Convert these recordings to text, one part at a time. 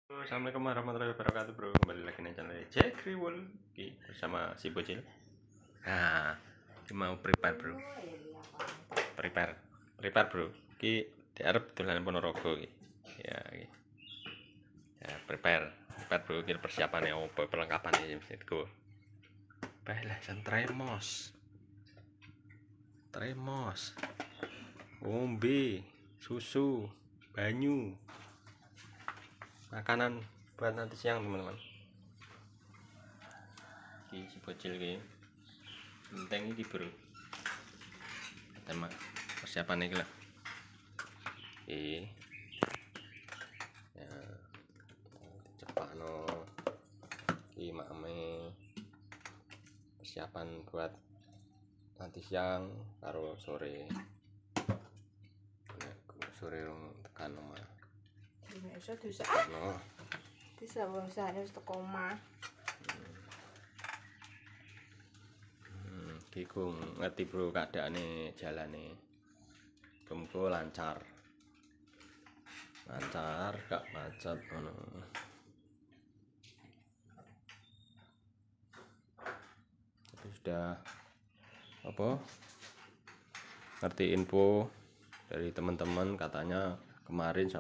Assalamualaikum warahmatullahi wabarakatuh, bro. Kembali lagi di channel Jack Riwol bersama si bocil. Nah, ini mau prepare, bro. Prepare, bro. Ki di Arab dolanan Ponorogo ki. Ya, ki. Ya, prepare, bro. Ki persiapannya opo, perlengkapannya mesti go. Baiklah, tremos. Ngombe, susu, banyu. Makanan buat nanti siang, teman-teman. Si bocil ki penting iki, bro. Tema persiapan iki lah. Ya cepakno iki makame persiapan buat nanti siang karo sore. Sore rong tekan omah. Iso bisa. No. Bisa usahane wis teko omah. Iku ngerti, bro, keadaane jalane. Muga lancar, gak macet ngono. Tapi sudah apa? Ngerti info dari teman-teman, katanya kemarin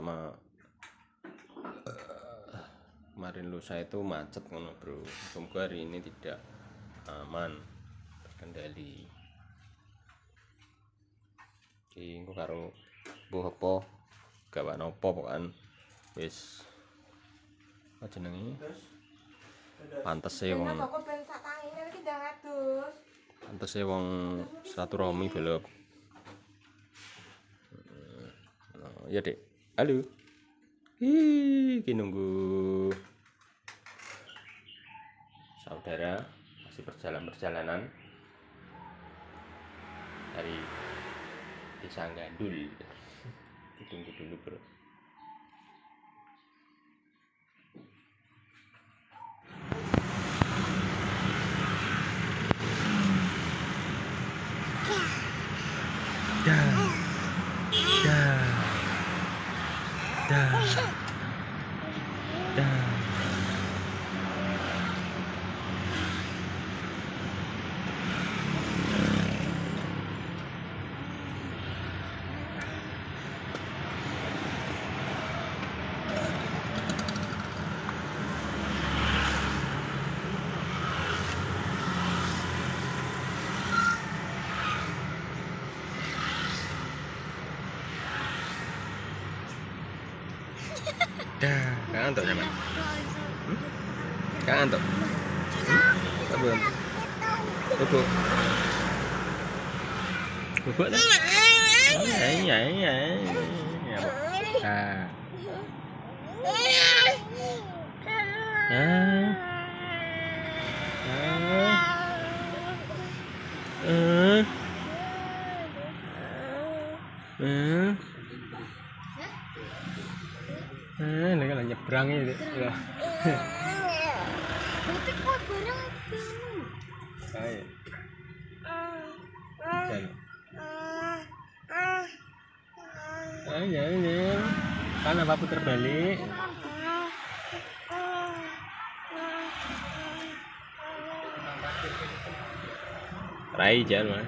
lusa itu macet ngono, bro. Semoga hari ini tidak aman, terkendali. Iki engko karo mbuh apa gawe napa pokokan wis apa jenenge? Pantese wong. Pantese wong silaturahmi belok. Ya, Dek. Halo. Iki nunggu saudara masih perjalanan dari Desa Gandul. Ditunggu dulu, bro. Kangen tuh nyaman. Kangen tuh. Bubuk. Bubuk dah. Iya. Ini kan nyebrang ini. Berarti kok bareng Ayo. Ayo. Kan apa putar balik? Rai jangan.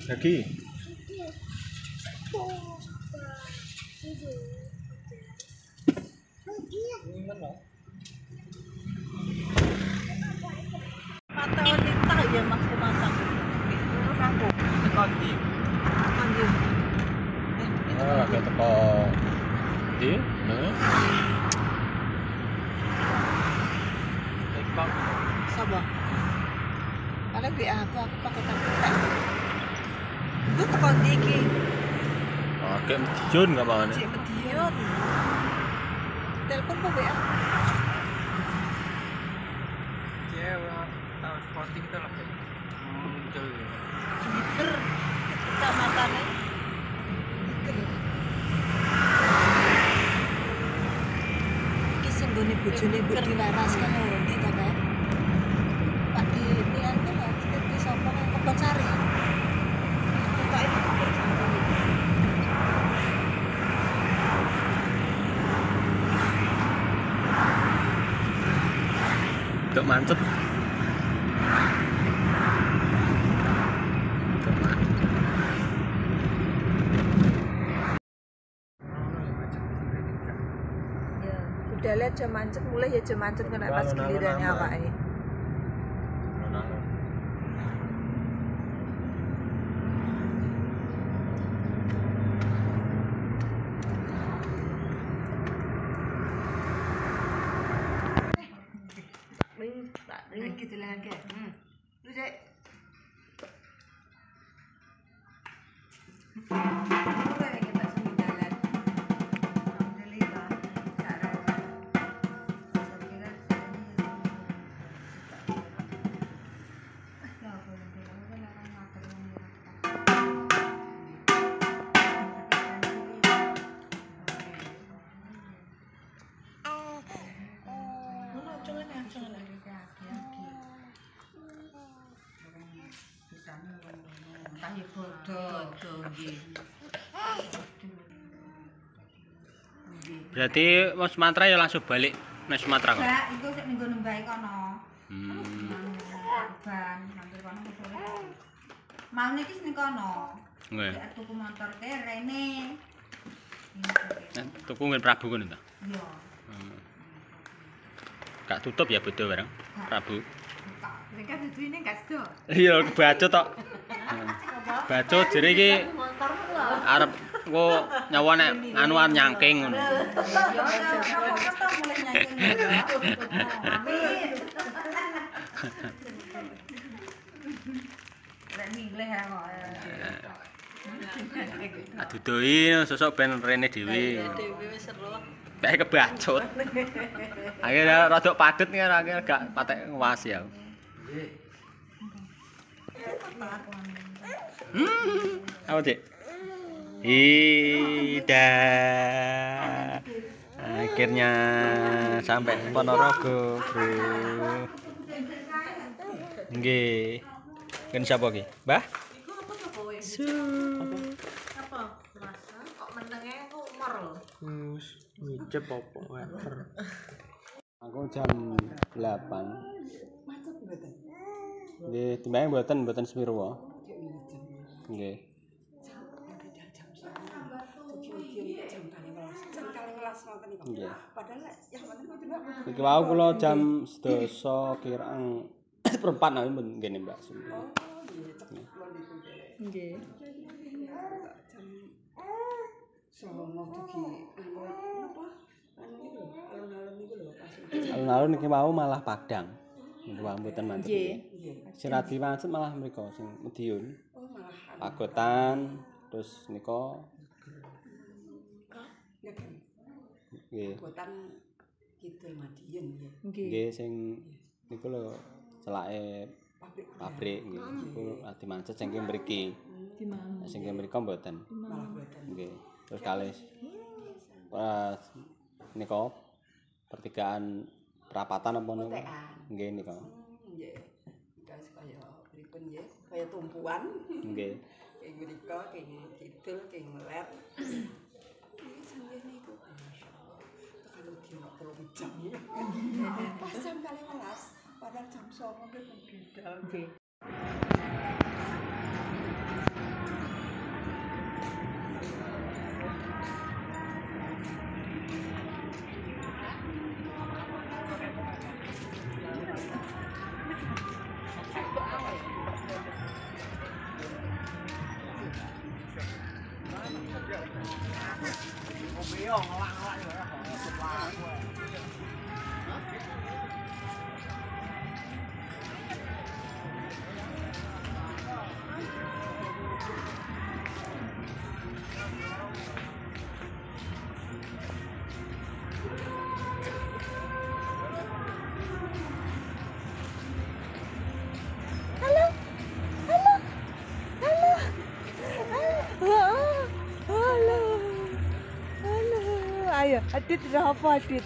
Lagi. mata wanita ya mas masak. Menurut aku Kondi. ambil. Agak teko. Di, Sabar. Kalau gue aku pakai tak. Itu tekan diki. Kayak Medion enggak mau nih. Cek Medion. Telepon apa WA? Tahu sporting itu lah muncul Twitter kecamatannya. Iki sing nggone bojone Mbok Diwaras kan ndi ta, Pak? Pak di nian ku lho, di sapa nang Kebonsari. Pak itu Untuk mancep. ya, udah lihat jam mancet mulai ya jam mancet kena pas gilirannya apa ini. gitu lah kan. Lu dek. Berarti mau Sumatera ya langsung balik nang Sumatera kok. Enggak, itu sik ning nggon mbae kono. Ban, nanti kono sore. Mau niki ning kono. Nggih. Nek tuku motor ke rene. Nah, tuku nggon Prabu ngono ta? Iya. Gak tutup ya bodo bareng Prabu. Nek kan duduine gak sedo. Iya, kebacut tok. Bacut jere iki arep engko nyawa nek anuan nyangking ngono. Ya kok mulai nyangking ya. Amin. Rek mingleh ya kok. Aduh doi sosok ben rene dhewe. Dewi wis seru. Kayak kebacut. Akhirnya rodok padet kan akhirnya gak patek nguwasi aku. Apa Dik? Ida. Akhirnya sampai Ponorogo, Bro. Nggih. Kan siapa ki? Mbah? Apa? Masa kok menenge ku umur lho. Ngicep apa wefer. Aku jam 8. Nggih, timbangane mboten sepiro. Nggih. Nggih. Iki wau kula jam 12 kirang seperempat nang ngene Mbak. Nggih. Alun-alun iki mau malah Padang. Niku wae mboten mantep. Sing radi macet malah mriko sing Medion. Pagotan terus nika nggih. Pagotan Kidul Madiun nggih. Nggih sing niku lho celake pabrik nggih. Niku radi macet sing mriki. Sing mriko mboten. Malah mboten. Nggih. Terus kalih nika pertigaan perapatan apa niku? Nggih nika. Nggih. Gas kaya pripun nggih? Kaya tumpuan. Nggih. Ing mriko king kidul king ler. Sanggih niku. Masyaallah. Tekan dina 3 jam. Pas jam 12 padahal jam 09.00 beda. Nggih. ayo. Adit udah apa Adit?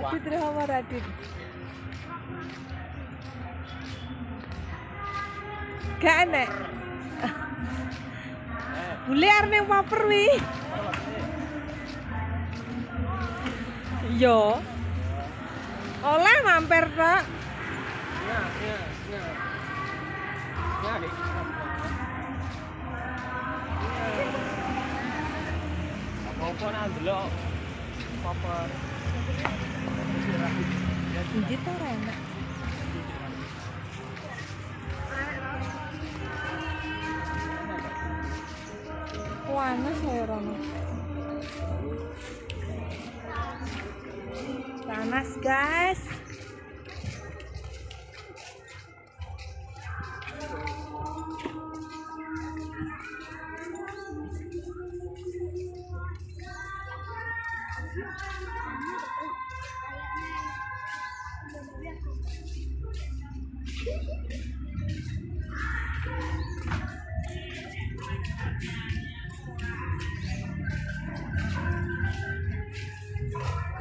Adit udah apa Adit? Gak enek. Bule arep paper wi. Yo. Oleh mampir, Pak. Apa nang delok paper. Injit to ora enak. Panas ya Rono. Panas guys.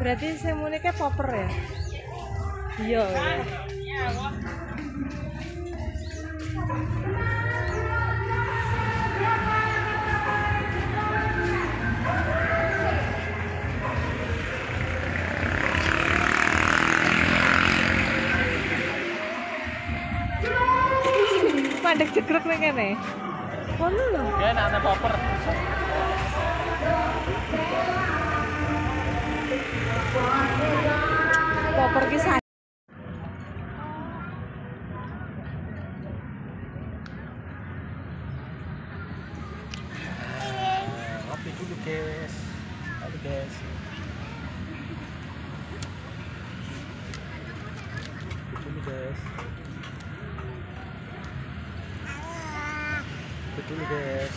Berarti semuanya kayak popper ya? Iya ya. Mandek jegrek nih kene. Kono lho. Ya ana paper. Popper ki sa Ngopi dulu guys. Halo guys. Dulu guys. Dulu guys.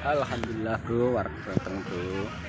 Alhamdulillah bro, warga datang bro.